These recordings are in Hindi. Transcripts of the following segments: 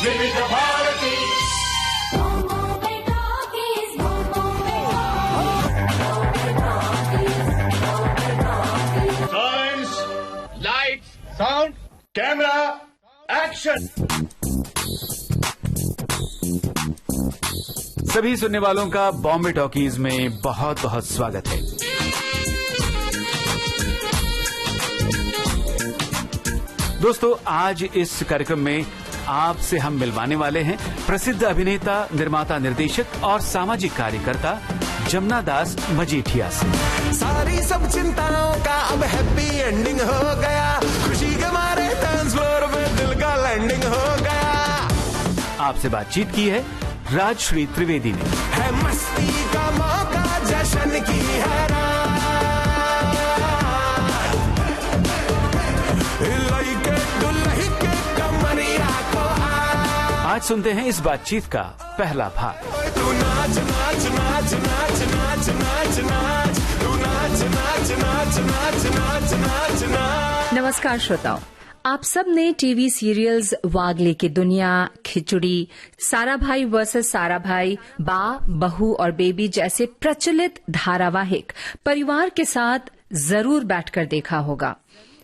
विविध Bharati. Science, light, sound, camera, action. सभी सुनने वालों का बॉम्बे टॉकीज में बहुत बहुत स्वागत है। दोस्तों, आज इस कार्यक्रम में आपसे हम मिलवाने वाले हैं प्रसिद्ध अभिनेता, निर्माता, निर्देशक और सामाजिक कार्यकर्ता जमुना दास मजीठिया से। सारी सब चिंताओं का अब हैप्पी एंडिंग हो गया, खुशी के मारे डांस फ्लोर में दिल का लैंडिंग हो गया। आपसे बातचीत की है राजश्री त्रिवेदी ने। है मस्ती का मौका, जश्न की है रात, हिलाई के दुल्ही के कमरिया को आज सुनते हैं इस बातचीत का पहला भाग। तू नाच नाच नाच नाच नाच नाच नाच, तू नाच नाच नाच नाच नाच नाच नाच। नमस्कार श्रोताओं, आप सब ने टीवी सीरियल्स वागले की दुनिया, खिचड़ी, सारा भाई वर्सेस सारा भाई, बा, बहू और बेबी जैसे प्रचलित धारावाहिक परिवार के साथ जरूर बैठकर देखा होगा।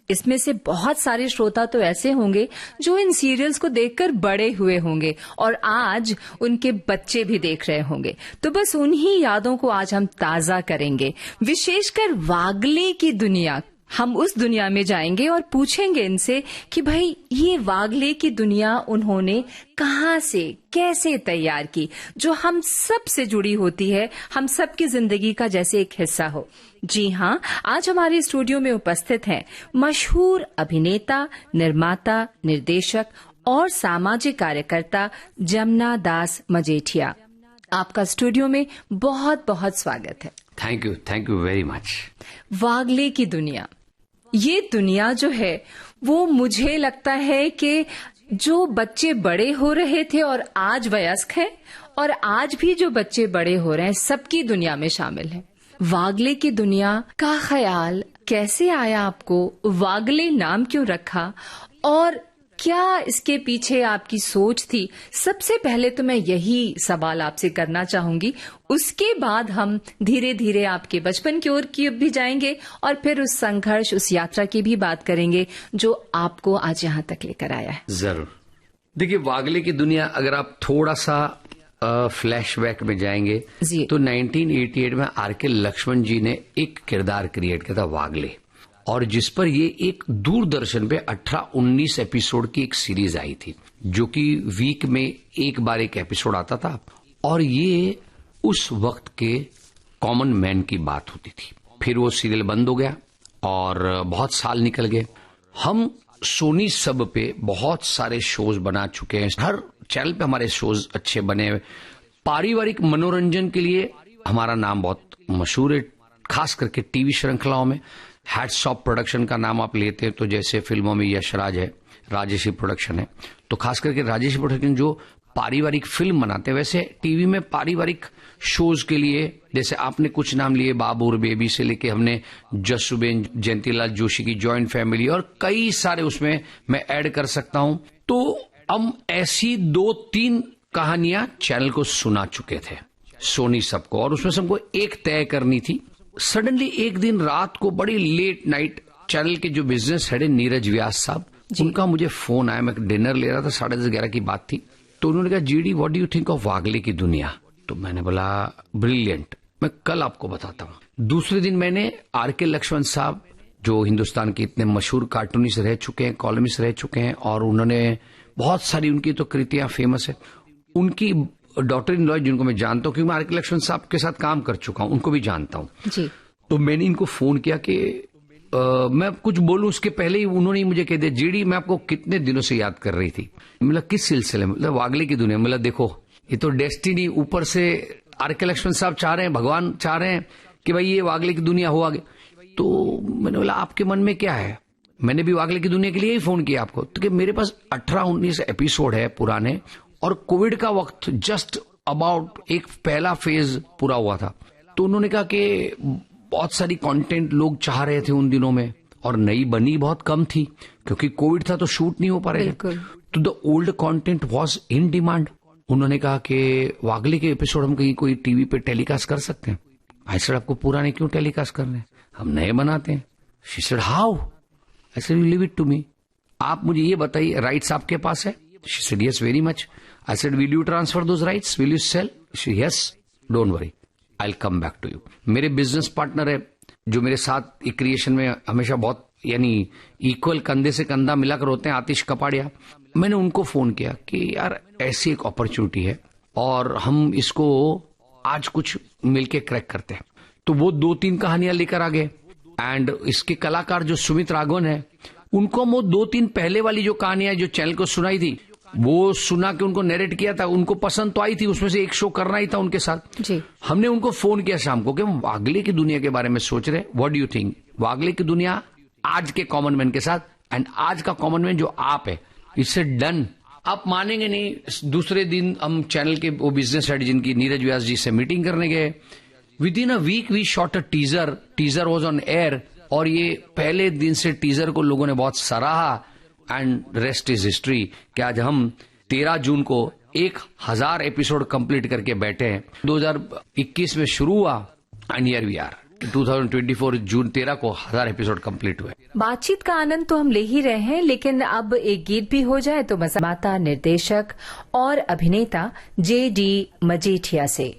इसमें से बहुत सारे श्रोता तो ऐसे होंगे जो इन सीरियल्स को देखकर बड़े हुए होंगे और आज उनके बच्चे भी देख रहे होंगे। तो बस उन्हीं यादों को आज हम ताजा करेंगे, विशेषकर वागले की दुनिया। हम उस दुनिया में जाएंगे और पूछेंगे इनसे कि भाई ये वागले की दुनिया उन्होंने कहाँ से, कैसे तैयार की, जो हम सब से जुड़ी होती है, हम सब की जिंदगी का जैसे एक हिस्सा हो। जी हाँ, आज हमारे स्टूडियो में उपस्थित हैं मशहूर अभिनेता, निर्माता, निर्देशक और सामाजिक कार्यकर्ता जमुना दास मजीठिया। आपका स्टूडियो में बहुत बहुत स्वागत है। Thank you very much. Wagle की दुनिया, ये दुनिया जो है वो मुझे लगता है कि जो बच्चे बड़े हो रहे थे और आज वयस्क हैं और आज भी जो बच्चे बड़े हो रहे हैं, सबकी दुनिया में शामिल है। वागले की दुनिया का ख्याल कैसे आया आपको? वागले नाम क्यों रखा और क्या इसके पीछे आपकी सोच थी? सबसे पहले तो मैं यही सवाल आपसे करना चाहूंगी, उसके बाद हम धीरे धीरे आपके बचपन की ओर की भी जाएंगे और फिर उस संघर्ष, उस यात्रा की भी बात करेंगे जो आपको आज यहाँ तक लेकर आया है। जरूर। देखिए, वागले की दुनिया अगर आप थोड़ा सा फ्लैशबैक में जाएंगे तो 1988 में आर.के. लक्ष्मण जी ने एक किरदार क्रिएट किया था वागले, और जिस पर ये एक दूरदर्शन पे 18-19 एपिसोड की एक सीरीज आई थी, जो कि वीक में एक बार एक एपिसोड आता था। और ये उस वक्त के कॉमन मैन की बात होती थी। फिर वो सीरियल बंद हो गया और बहुत साल निकल गए। हम सोनी सब पे बहुत सारे शोज बना चुके हैं, हर चैनल पे हमारे शोज अच्छे बने। पारिवारिक मनोरंजन के लिए हमारा नाम बहुत मशहूर है, खास करके टीवी श्रृंखलाओं में। हैट्स ऑफ प्रोडक्शन का नाम आप लेते हैं तो जैसे फिल्मों में यशराज है, राजेशी प्रोडक्शन है, तो खास करके राजेशी प्रोडक्शन जो पारिवारिक फिल्म बनाते हैं, वैसे टीवी में पारिवारिक शोज के लिए जैसे आपने कुछ नाम लिए, बाबू और बेबी से लेके हमने जसुबेन, जयंतीलाल जोशी की जॉइंट फैमिली और कई सारे उसमें मैं ऐड कर सकता हूं। तो हम ऐसी 2-3 कहानियां चैनल को सुना चुके थे सोनी सबको, और उसमें से हमको एक तय करनी थी। सडनली एक दिन रात को बड़ी लेट नाइट चैनल के जो बिजनेस हेड है नीरज व्यास साहब, उनका मुझे फोन आया। मैं डिनर ले रहा था, 10:30-11 की बात थी। तो उन्होंने कहा, G D what do you think of Wagle की दुनिया? तो मैंने बोला ब्रिलियंट, मैं कल आपको बताता हूँ। दूसरे दिन मैंने आर.के. लक्ष्मण साहब, जो हिंदुस्तान के इतने मशहूर कार्टूनिस्ट रह चुके हैं, कॉलमिस्ट रह चुके हैं, और उन्होंने बहुत सारी उनकी तो कृतियां फेमस है, उनकी डॉटर इन लॉ जिनको मैं जानता हूँ, क्योंकि मैं आर.के. लक्ष्मण साहब के साथ काम कर चुका हूँ, उनको भी जानता हूँ। तो मैंने इनको फोन किया कि मैं कुछ बोलूं उसके पहले ही उन्होंने मुझे कह दिया, जीडी मैं आपको कितने दिनों से याद कर रही थी। मतलब किस सिलसिले में? मतलब वागले की दुनिया। मतलब देखो, ये तो डेस्टिनी, ऊपर से आर.के. लक्ष्मण साहब चाह रहे हैं, भगवान चाह रहे हैं कि भाई ये वागले की दुनिया हो आगे। तो मैंने बोला, आपके मन में क्या है? मैंने भी वागले की दुनिया के लिए ही फोन किया आपको, तो मेरे पास 18-19 एपिसोड है पुराने, और कोविड का वक्त जस्ट अबाउट एक पहला फेज पूरा हुआ था। तो उन्होंने कहा कि बहुत सारी कंटेंट लोग चाह रहे थे उन दिनों में, और नई बनी बहुत कम थी, क्योंकि कोविड था तो शूट नहीं हो पा रहे थे। तो the old content was in demand. उन्होंने कहा कि वागले के एपिसोड हम कहीं कोई टीवी पे टेलीकास्ट कर सकते हैं। आई सेड आपको पुराने क्यों टेलीकास्ट करने हैं, हम नए बनाते हैं। She said how? I said you leave it to me, आप मुझे ये बताइए राइट्स आपके पास है? She said yes very much. I said will you transfer those rights, will you sell? She yes, don't worry, I will come back to you. मेरे बिजनेस पार्टनर है जो मेरे साथ एक क्रिएशन में हमेशा बहुत यानी इक्वल कंधे से कंधा मिलाकर होते हैं, आतिश कपाड़िया। मैंने उनको फोन किया कि यार ऐसी एक अपॉर्चुनिटी है और हम इसको आज कुछ मिलके क्रैक करते हैं। तो वो 2-3 कहानियां लेकर आ गए एंड इसके कलाकार जो सुमित राघवन है उनको वो 2-3 पहले वाली जो कहानियां जो चैनल को सुनाई थी वो सुना के उनको नरेट किया था, उनको पसंद तो आई थी, उसमें से एक शो करना ही था उनके साथ जी। हमने उनको फोन किया शाम को कि हम वागले की दुनिया के बारे में सोच रहे, व्हाट डू यू थिंक? वागले की दुनिया आज के कॉमन मैन के साथ एंड आज का कॉमन मैन जो आप है, इससे डन। आप मानेंगे नहीं, दूसरे दिन हम चैनल के वो बिजनेस हेड जिनकी नीरज व्यास जी से मीटिंग करने गए। Within a week we shot a teaser was on air और ये पहले दिन से टीजर को लोगों ने बहुत सराहा एंड रेस्ट इज हिस्ट्री कि आज हम 13 जून को 1000 एपिसोड कंप्लीट करके बैठे हैं। 2021 में शुरू हुआ एंड हियर वी आर 2024 जून 13 को 1000 एपिसोड कंप्लीट हुए। बातचीत का आनंद तो हम ले ही रहे हैं, लेकिन अब एक गीत भी हो जाए तो मजा। निर्माता, निर्देशक और अभिनेता J.D. मजीठिया से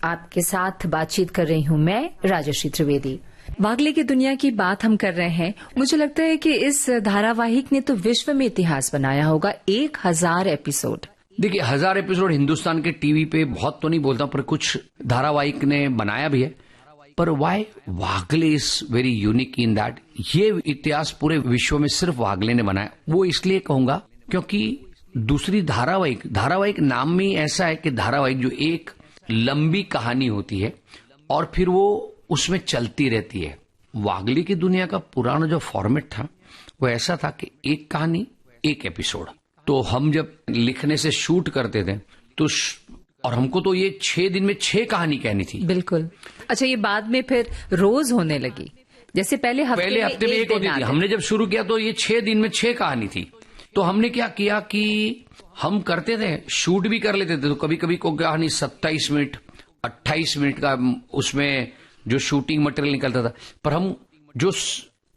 आपके साथ बातचीत कर रही हूं मैं, राजश्री त्रिवेदी। वागले की दुनिया की बात हम कर रहे हैं। मुझे लगता है कि इस धारावाहिक ने तो विश्व में इतिहास बनाया होगा। 1000 एपिसोड। देखिए 1000 एपिसोड हिंदुस्तान के टीवी पे बहुत तो नहीं बोलता, पर कुछ धारावाहिक ने बनाया भी है। पर why Wagle is very unique in that ये इतिहास पूरे विश्व में सिर्फ वागले ने बनाया। वो इसलिए कहूंगा क्योंकि दूसरी धारावाहिक नाम में ऐसा है कि धारावाहिक जो एक लंबी कहानी होती है और फिर वो उसमें चलती रहती है। वागले की दुनिया का पुराना जो फॉर्मेट था वो ऐसा था कि एक कहानी एक एपिसोड। तो हम जब लिखने से शूट करते थे तो और हमको तो ये 6 दिन में 6 कहानी कहनी थी। बिल्कुल। अच्छा, ये बाद में फिर रोज होने लगी, जैसे पहले हफ्ते में एक होती थी। हमने जब शुरू किया तो ये 6 दिन में 6 कहानी थी। तो हमने क्या किया कि हम करते थे, शूट भी कर लेते थे। तो कभी कभी को कहानी 27 मिनट 28 मिनट का उसमें जो शूटिंग मटेरियल निकलता था, पर हम जो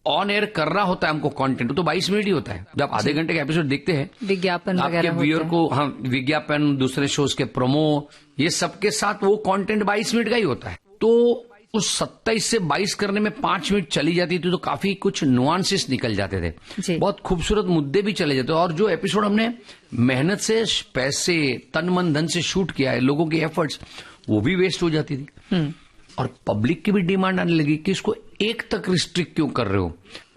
ऑन एयर कर रहा होता है हमको कंटेंट तो 22 मिनट ही होता है। जब आधे घंटे का एपिसोड देखते हैं, विज्ञापन आपके व्यूअर को, हाँ, विज्ञापन, दूसरे शोज के प्रोमो, ये सबके साथ वो कंटेंट 22 मिनट का ही होता है। तो उस 27 से 22 करने में 5 मिनट चली जाती थी तो काफी कुछ नुआंसेस निकल जाते थे, बहुत खूबसूरत मुद्दे भी चले जाते। और जो एपिसोड हमने मेहनत से, पैसे, तन मन धन से शूट किया है, लोगों की एफर्ट्स, वो भी वेस्ट हो जाती थी। और पब्लिक की भी डिमांड आने लगी कि इसको एक तक रिस्ट्रिक्ट क्यों कर रहे हो।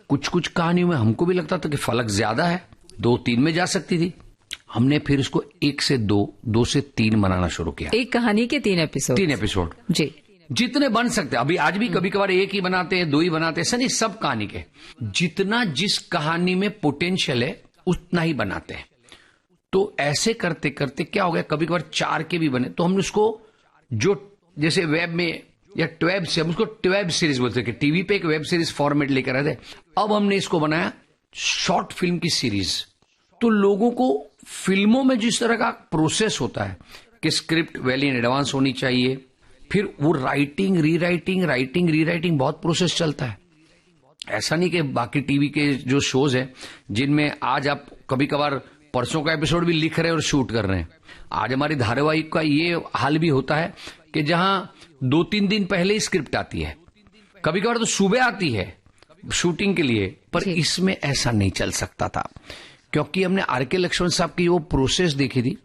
कुछ कुछ कहानियों में हमको भी लगता था कि फलक ज्यादा है, 2-3 में जा सकती थी। हमने फिर इसको 1 से 2 से 3 बनाना शुरू किया। एक कहानी के 3 एपिसोड। 3 एपिसोड जी, जितने बन सकते। अभी आज भी कभी कभार एक ही बनाते हैं, 2 ही बनाते हैं, ऐसा नहीं, सब कहानी के जितना जिस कहानी में पोटेंशियल है उतना ही बनाते हैं। तो ऐसे करते करते क्या हो गया, कभी कभार 4 के भी बने। तो हमने उसको जो जैसे वेब में या ट्वेब से, हम उसको ट्वेब सीरीज बोलते हैं कि टीवी पे एक वेब सीरीज फॉर्मेट लेकर आए थे। अब हमने इसको बनाया शॉर्ट फिल्म की सीरीज। तो लोगों को फिल्मों में जिस तरह का प्रोसेस होता है कि स्क्रिप्ट वेल इन एडवांस होनी चाहिए, फिर वो राइटिंग रीराइटिंग बहुत प्रोसेस चलता है। ऐसा नहीं कि बाकी टीवी के जो शोज हैं जिनमें आज आप कभी कभार परसों का एपिसोड भी लिख रहे हैं और शूट कर रहे हैं। आज हमारी धारावाहिक का ये हाल भी होता है कि जहां 2-3 दिन पहले ही स्क्रिप्ट आती है, कभी कभार तो सुबह आती है शूटिंग के लिए। पर इसमें ऐसा नहीं चल सकता था क्योंकि हमने आर.के. लक्ष्मण साहब की वो प्रोसेस देखी थी।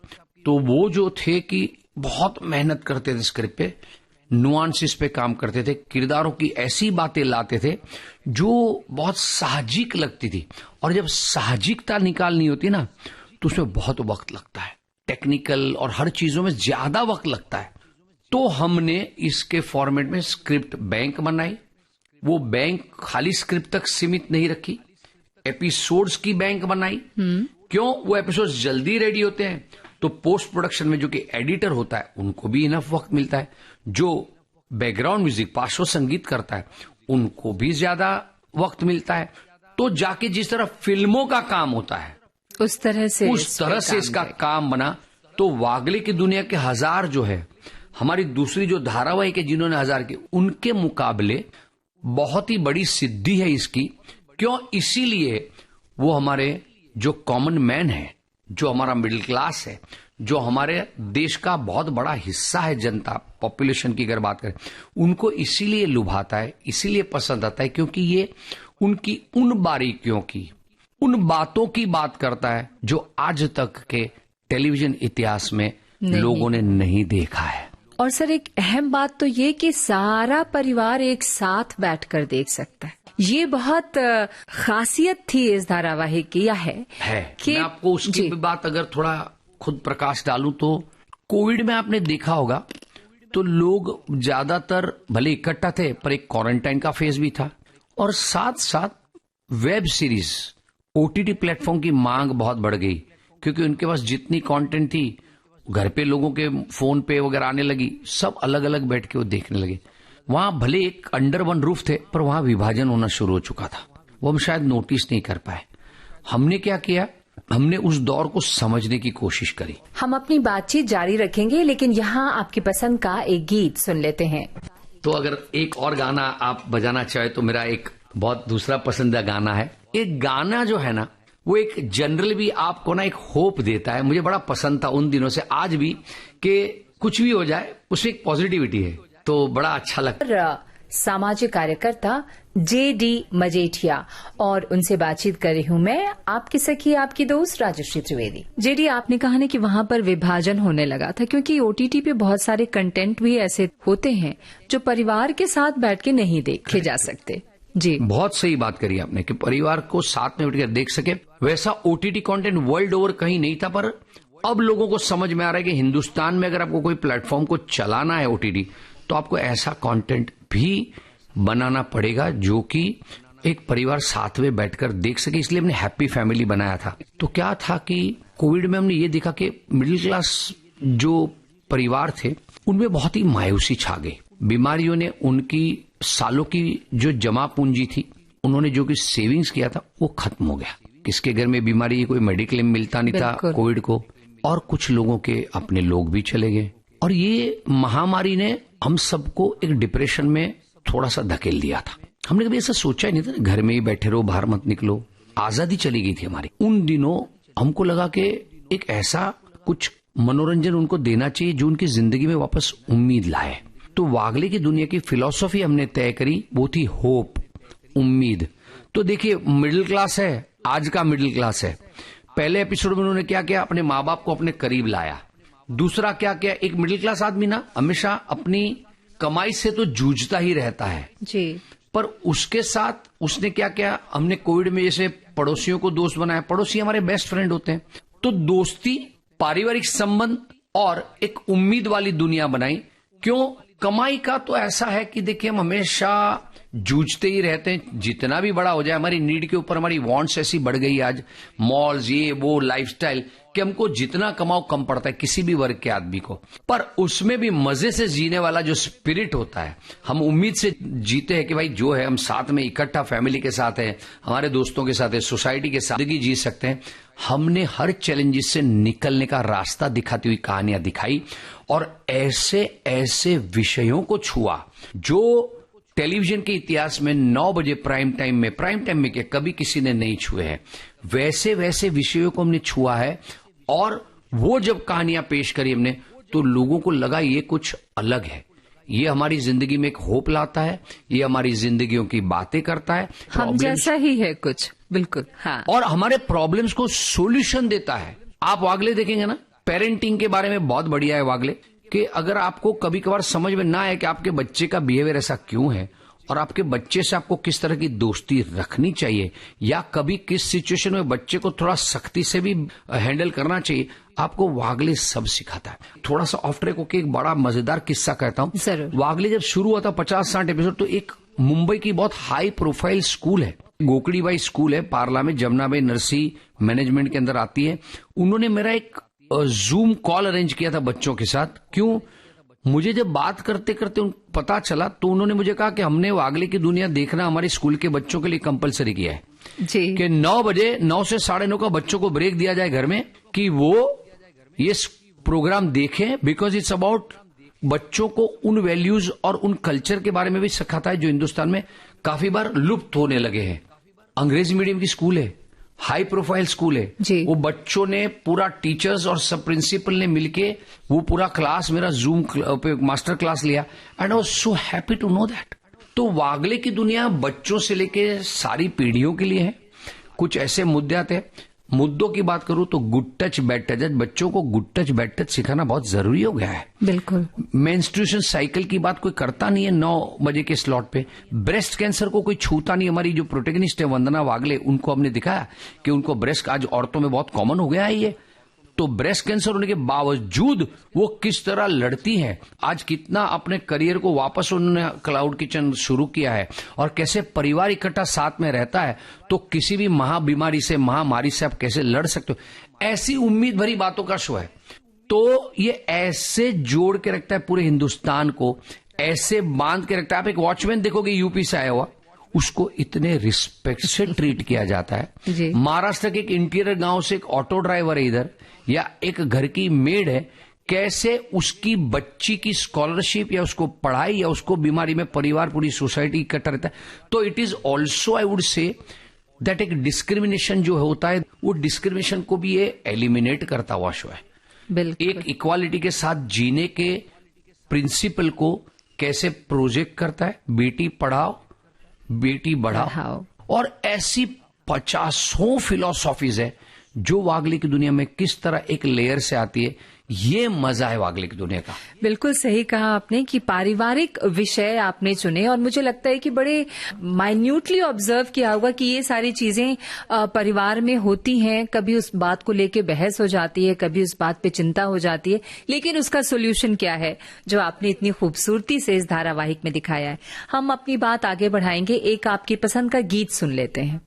तो वो जो थे कि बहुत मेहनत करते थे स्क्रिप्ट पे, नुआंसेस पे काम करते थे, किरदारों की ऐसी बातें लाते थे जो बहुत साहजिक लगती थी। और जब साहजिकता निकालनी होती ना तो उसमें बहुत वक्त लगता है, टेक्निकल और हर चीजों में ज्यादा वक्त लगता है। तो हमने इसके फॉर्मेट में स्क्रिप्ट बैंक बनाई। वो बैंक खाली स्क्रिप्ट तक सीमित नहीं रखी, एपिसोड्स की बैंक बनाई। क्यों? वो एपिसोड्स जल्दी रेडी होते हैं तो पोस्ट प्रोडक्शन में जो कि एडिटर होता है उनको भी इनफ वक्त मिलता है, जो बैकग्राउंड म्यूजिक, पार्श्व संगीत करता है, उनको भी ज्यादा वक्त मिलता है। तो जाके जिस तरह फिल्मों का काम होता है उस तरह से इसका काम बना। तो वागले की दुनिया के 1000 जो है, हमारी दूसरी जो धारावाहिक है जिन्होंने 1000 की, उनके मुकाबले बहुत ही बड़ी सिद्धि है इसकी। क्यों? इसीलिए वो हमारे जो कॉमन मैन है, जो हमारा मिडिल क्लास है, जो हमारे देश का बहुत बड़ा हिस्सा है, जनता पॉपुलेशन की अगर बात करें, उनको इसीलिए लुभाता है, इसीलिए पसंद आता है, क्योंकि ये उनकी उन बारीकियों की, उन बातों की बात करता है जो आज तक के टेलीविजन इतिहास में लोगों ने नहीं देखा है। और सर, एक अहम बात तो ये कि सारा परिवार एक साथ बैठकर देख सकता है। ये बहुत खासियत थी इस धारावाहिक की, या है कि मैं आपको उसकी भी बात अगर थोड़ा खुद प्रकाश डालूं तो कोविड में आपने देखा होगा तो लोग ज्यादातर भले इकट्ठा थे, पर एक क्वारंटाइन का फेज भी था, और साथ साथ वेब सीरीज, ओटीटी प्लेटफॉर्म की मांग बहुत बढ़ गई, क्योंकि उनके पास जितनी कंटेंट थी घर पे लोगों के फोन पे वगैरह आने लगी, सब अलग अलग बैठ के वो देखने लगे। वहां भले एक अंडर वन रूफ थे, पर वहां विभाजन होना शुरू हो चुका था, वो हम शायद नोटिस नहीं कर पाए। हमने क्या किया, हमने उस दौर को समझने की कोशिश करी। हम अपनी बातचीत जारी रखेंगे, लेकिन यहाँ आपकी पसंद का एक गीत सुन लेते हैं। तो अगर एक और गाना आप बजाना चाहे तो मेरा एक बहुत दूसरा पसंदीदा गाना है। एक गाना जो है ना, वो एक जनरल भी आपको ना एक होप देता है। मुझे बड़ा पसंद था उन दिनों से आज भी, कि कुछ भी हो जाए उसमें एक पॉजिटिविटी है, तो बड़ा अच्छा लगता है। सामाजिक कार्यकर्ता JD मजेठिया, और उनसे बातचीत कर रही हूँ मैं, आपकी सखी, आपकी दोस्त राजश्री त्रिवेदी। JD, आपने कहा ना कि वहाँ पर विभाजन होने लगा था, क्योंकि OTT पे बहुत सारे कंटेंट भी ऐसे होते हैं जो परिवार के साथ बैठ के नहीं देखे जा सकते। जी, बहुत सही बात करी आपने कि परिवार को साथ में बैठकर देख सके। वैसा OTT कंटेंट वर्ल्ड ओवर कहीं नहीं था, पर अब लोगों को समझ में आ रहा है कि हिंदुस्तान में अगर आपको कोई प्लेटफॉर्म को चलाना है OTT, तो आपको ऐसा कंटेंट भी बनाना पड़ेगा जो कि एक परिवार साथ में बैठकर देख सके। इसलिए हमने हैप्पी फैमिली बनाया था। तो क्या था कि कोविड में हमने ये देखा कि मिडिल क्लास जो परिवार थे उनमें बहुत ही मायूसी छा गई। बीमारियों ने उनकी सालों की जो जमा पूंजी थी, उन्होंने जो कि सेविंग्स किया था, वो खत्म हो गया। किसके घर में बीमारी, कोई मेडिक्लेम मिलता नहीं था कोविड को, और कुछ लोगों के अपने लोग भी चले गए। और ये महामारी ने हम सबको एक डिप्रेशन में थोड़ा सा धकेल दिया था। हमने कभी ऐसा सोचा ही नहीं था, घर में ही बैठे रहो, बाहर मत निकलो, आजादी चली गई थी हमारी। उन दिनों हमको लगा कि एक ऐसा कुछ मनोरंजन उनको देना चाहिए जो उनकी जिंदगी में वापस उम्मीद लाए। तो वागले की दुनिया की फिलॉसफी हमने तय करी, वो थी होप, उम्मीद। तो देखिए, मिडिल क्लास है, आज का मिडिल क्लास है। पहले एपिसोड में उन्होंने क्या किया, अपने माँ बाप को अपने करीब लाया। दूसरा क्या किया, एक मिडिल क्लास आदमी ना हमेशा अपनी कमाई से तो जूझता ही रहता है जी, पर उसके साथ उसने क्या किया, हमने कोविड में जैसे पड़ोसियों को दोस्त बनाया। पड़ोसी हमारे बेस्ट फ्रेंड होते हैं, तो दोस्ती, पारिवारिक संबंध और एक उम्मीद वाली दुनिया बनाई। क्यों? कमाई का तो ऐसा है कि देखिए, हम हमेशा जूझते ही रहते हैं, जितना भी बड़ा हो जाए। हमारी नीड के ऊपर हमारी वांट्स ऐसी बढ़ गई आज, मॉल्स, ये वो, लाइफस्टाइल, कि हमको जितना कमाओ कम पड़ता है किसी भी वर्ग के आदमी को। पर उसमें भी मजे से जीने वाला जो स्पिरिट होता है, हम उम्मीद से जीते हैं कि भाई जो है हम साथ में इकट्ठा फैमिली के साथ है, हमारे दोस्तों के साथ है, सोसाइटी के साथ जिंदगी जी सकते हैं। हमने हर चैलेंजेस से निकलने का रास्ता दिखाती हुई कहानियां दिखाई, और ऐसे ऐसे विषयों को छुआ जो टेलीविजन के इतिहास में 9 बजे प्राइम टाइम में क्या कभी किसी ने नहीं छुए हैं। वैसे वैसे विषयों को हमने छुआ है, और वो जब कहानियां पेश करी हमने, तो लोगों को लगा ये कुछ अलग है, ये हमारी जिंदगी में एक होप लाता है, ये हमारी जिंदगियों की बातें करता है, हम जैसा ही है कुछ, बिल्कुल, हाँ। और हमारे प्रॉब्लम्स को सॉल्यूशन देता है। आप वागले देखेंगे ना, पेरेंटिंग के बारे में बहुत बढ़िया है वागले, कि अगर आपको कभी कभार समझ में ना आए कि आपके बच्चे का बिहेवियर ऐसा क्यों है, और आपके बच्चे से आपको किस तरह की दोस्ती रखनी चाहिए, या कभी किस सिचुएशन में बच्चे को थोड़ा सख्ती से भी हैंडल करना चाहिए, आपको वागले सब सिखाता है। थोड़ा सा ऑफ ट्रैक होकर एक बड़ा मजेदार किस्सा कहता हूँ। वागले जब शुरू हुआ था 50-60 एपिसोड, तो एक मुंबई की बहुत हाई प्रोफाइल स्कूल है, गोकड़ीबाई स्कूल है, पार्ला में, जमुनाबाई नरसी मैनेजमेंट के अंदर आती है। उन्होंने मेरा एक जूम कॉल अरेंज किया था बच्चों के साथ। क्यों? मुझे जब बात करते करते पता चला, तो उन्होंने मुझे कहा कि हमने वागले की दुनिया देखना हमारे स्कूल के बच्चों के लिए कंपलसरी किया है। जी कि 9 बजे 9 से 9:30 का बच्चों को ब्रेक दिया जाए घर में कि वो ये प्रोग्राम देखें, बिकॉज इट्स अबाउट बच्चों को उन वैल्यूज और उन कल्चर के बारे में भी सिखाता है जो हिंदुस्तान में काफी बार लुप्त होने लगे हैं। अंग्रेजी मीडियम की स्कूल है, हाई प्रोफाइल स्कूल है, वो बच्चों ने पूरा टीचर्स और सब प्रिंसिपल ने मिलके वो पूरा क्लास मेरा जूम पे मास्टर क्लास लिया and I was so happy to know that. तो वागले की दुनिया बच्चों से लेके सारी पीढ़ियों के लिए है। कुछ ऐसे मुद्दे आते हैं, मुद्दों की बात करूं तो गुड टच बैड टच, बच्चों को गुड टच बैड टच सिखाना बहुत जरूरी हो गया है। बिल्कुल। मेंस्ट्रुएशन साइकिल की बात कोई करता नहीं है 9 बजे के स्लॉट पे। ब्रेस्ट कैंसर को कोई छूता नहीं। हमारी जो प्रोटेगनिस्ट है वंदना वागले, उनको हमने दिखाया कि उनको ब्रेस्ट आज औरतों में बहुत कॉमन हो गया है ये। तो ब्रेस्ट कैंसर होने के बावजूद वो किस तरह लड़ती हैं, आज कितना अपने करियर को वापस उन्होंने क्लाउड किचन शुरू किया है और कैसे परिवार इकट्ठा साथ में रहता है। तो किसी भी महाबीमारी से, महामारी से आप कैसे लड़ सकते हो, ऐसी उम्मीद भरी बातों का शो है। तो ये ऐसे जोड़ के रखता है पूरे हिंदुस्तान को, ऐसे बांध के रखता है। आप एक वॉचमैन देखोगे यूपी से आया हुआ, उसको इतने रिस्पेक्ट से ट्रीट किया जाता है। महाराष्ट्र के एक इंटीरियर गांव से एक ऑटो ड्राइवर है इधर, या एक घर की मेड है, कैसे उसकी बच्ची की स्कॉलरशिप या उसको पढ़ाई या उसको बीमारी में परिवार पूरी सोसाइटी इकट्ठा रहता है। तो it is also I would say that एक डिस्क्रिमिनेशन जो होता है, वो डिस्क्रिमिनेशन को भी ये एलिमिनेट करता हुआ शो है। एक इक्वालिटी के साथ जीने के प्रिंसिपल को कैसे प्रोजेक्ट करता है। बेटी पढ़ाओ बेटी बढ़ाओ, और ऐसी 50 फिलॉसॉफीज है जो वागले की दुनिया में किस तरह एक लेयर से आती है। ये मजा है वागले की दुनिया का। बिल्कुल सही कहा आपने कि पारिवारिक विषय आपने चुने, और मुझे लगता है कि बड़े माइन्यूटली ऑब्जर्व किया होगा कि ये सारी चीजें परिवार में होती हैं। कभी उस बात को लेके बहस हो जाती है, कभी उस बात पे चिंता हो जाती है, लेकिन उसका सोल्यूशन क्या है जो आपने इतनी खूबसूरती से इस धारावाहिक में दिखाया है। हम अपनी बात आगे बढ़ाएंगे, एक आपकी पसंद का गीत सुन लेते हैं।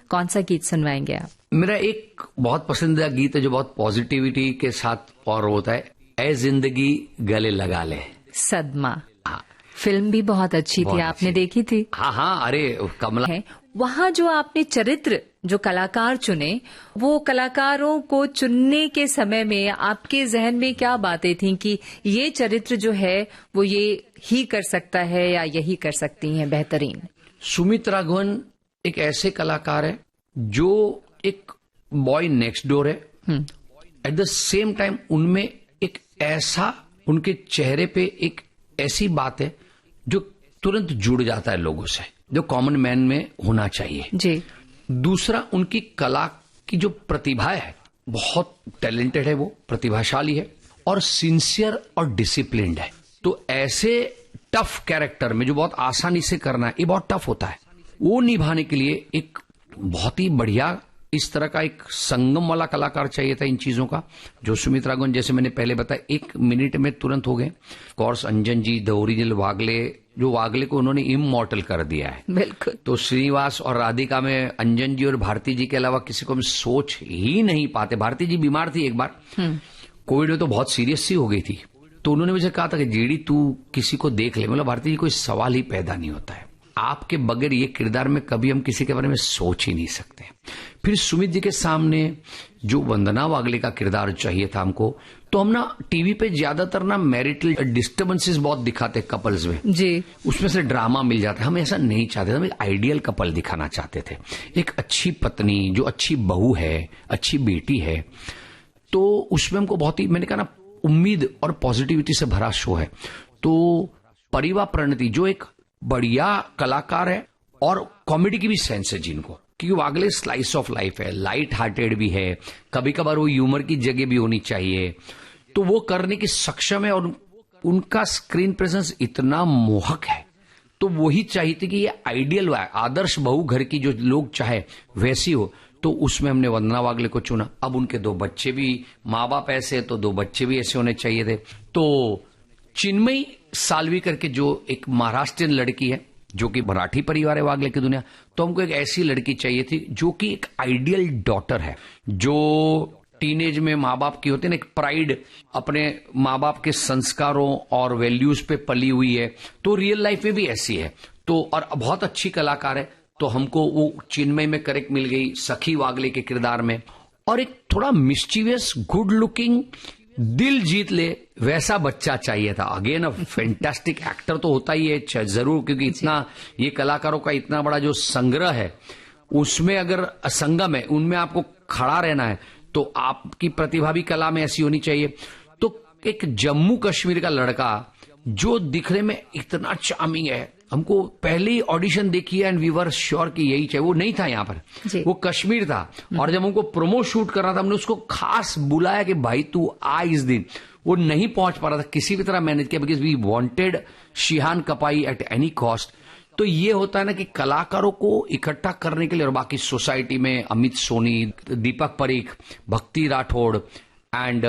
कौन सा गीत सुनवाएंगे आप? मेरा एक बहुत पसंदीदा गीत है जो बहुत पॉजिटिविटी के साथ और होता है, ए जिंदगी गले लगा ले। सदमा। फिल्म भी बहुत अच्छी थी, आपने देखी थी? हाँ, अरे कमला है वहाँ। जो आपने चरित्र, जो कलाकार चुने, वो कलाकारों को चुनने के समय में आपके जहन में क्या बातें थी कि ये चरित्र जो है वो ये ही कर सकता है या यही कर सकती हैं बेहतरीन? सुमित राघवन एक ऐसे कलाकार है जो एक बॉय नेक्स्ट डोर है, एट द सेम टाइम उनमें एक ऐसा, उनके चेहरे पे एक ऐसी बात है जो तुरंत जुड़ जाता है लोगों से, जो कॉमन मैन में होना चाहिए जी। दूसरा, उनकी कला की जो प्रतिभा है, बहुत टैलेंटेड है, वो प्रतिभाशाली है और सिंसियर और डिसिप्लिन्ड है। तो ऐसे टफ कैरेक्टर में जो बहुत आसानी से करना है, ये बहुत टफ होता है, वो निभाने के लिए एक बहुत ही बढ़िया इस तरह का एक संगम वाला कलाकार चाहिए था इन चीजों का, जो सुमित राघवन, जैसे मैंने पहले बताया, 1 मिनट में तुरंत हो गए। Course Anjan ji the original Wagle, जो वागले को उन्होंने इमॉर्टल कर दिया है। बिल्कुल। तो श्रीनिवास और राधिका में अंजन जी और भारती जी के अलावा किसी को हम सोच ही नहीं पाते। भारती जी बीमार थी एक बार, कोविड में तो बहुत सीरियस सी हो गई थी, तो उन्होंने मुझे कहा था कि जेडी तू किसी को देख ले। मतलब भारती जी कोई सवाल ही पैदा नहीं होता है, आपके बगैर ये किरदार में कभी हम किसी के बारे में सोच ही नहीं सकते। फिर सुमित जी के सामने जो वंदना वागले का किरदार चाहिए था हमको, तो हम ना टीवी पे ज्यादातर ना मैरिटल डिस्टर्बेंसेस बहुत दिखाते कपल्स में जी, उसमें से ड्रामा मिल जाता है। हम ऐसा नहीं चाहते, हम एक आइडियल कपल दिखाना चाहते थे, एक अच्छी पत्नी जो अच्छी बहू है, अच्छी बेटी है। तो उसमें हमको बहुत ही, मैंने कहा ना, उम्मीद और पॉजिटिविटी से भरा शो है। तो परिवा प्रणति जो एक बढ़िया कलाकार है और कॉमेडी की भी सेंस है जिनको, क्योंकि वागले स्लाइस ऑफ लाइफ है, लाइट हार्टेड भी है, कभी कभार वो ह्यूमर की जगह भी होनी चाहिए, तो वो करने की सक्षम है। और उनका स्क्रीन प्रेजेंस इतना मोहक है, तो वही चाहिए थी कि ये आइडियल है, आदर्श बहू घर की जो लोग चाहे वैसी हो। तो उसमें हमने वंदना वागले को चुना। अब उनके 2 बच्चे भी, माँ बाप ऐसे, तो 2 बच्चे भी ऐसे होने चाहिए थे। तो चिन्मयी सालवी करके जो एक महाराष्ट्रियन लड़की है, जो कि मराठी परिवार है वागले की दुनिया, तो हमको एक ऐसी लड़की चाहिए थी जो कि एक आइडियल डॉटर है, जो टीनेज में माँ बाप की होती है ना, एक प्राइड, अपने माँ बाप के संस्कारों और वैल्यूज पे पली हुई है। तो रियल लाइफ में भी ऐसी है। तो और बहुत अच्छी कलाकार है, तो हमको वो चिन्मय में करेक्ट मिल गई, सखी वागले के किरदार में, और एक थोड़ा मिस्चीवियस, गुड लुकिंग, दिल जीत ले वैसा बच्चा चाहिए था। अगेन अ फैंटास्टिक एक्टर तो होता ही है जरूर, क्योंकि इतना ये कलाकारों का इतना बड़ा जो संग्रह है उसमें अगर असंगम है, उनमें आपको खड़ा रहना है तो आपकी प्रतिभा भी कला में ऐसी होनी चाहिए। तो एक जम्मू कश्मीर का लड़का जो दिखने में इतना चार्मिंग है, हमको पहले ही ऑडिशन देखी है एंड वी वर श्योर कि यही चाहिए। वो नहीं था यहाँ पर, वो कश्मीर था, और जब हमको प्रोमो शूट करना था हमने उसको खास बुलाया कि भाई तू आ इस दिन। वो नहीं पहुंच पा रहा था, किसी भी तरह मैनेज किया, because we wanted Sheehan Kapahi at any cost. तो ये होता है ना कि कलाकारों को इकट्ठा करने के लिए, और बाकी सोसाइटी में अमित सोनी, दीपक परीख, भक्ति राठौड़ एंड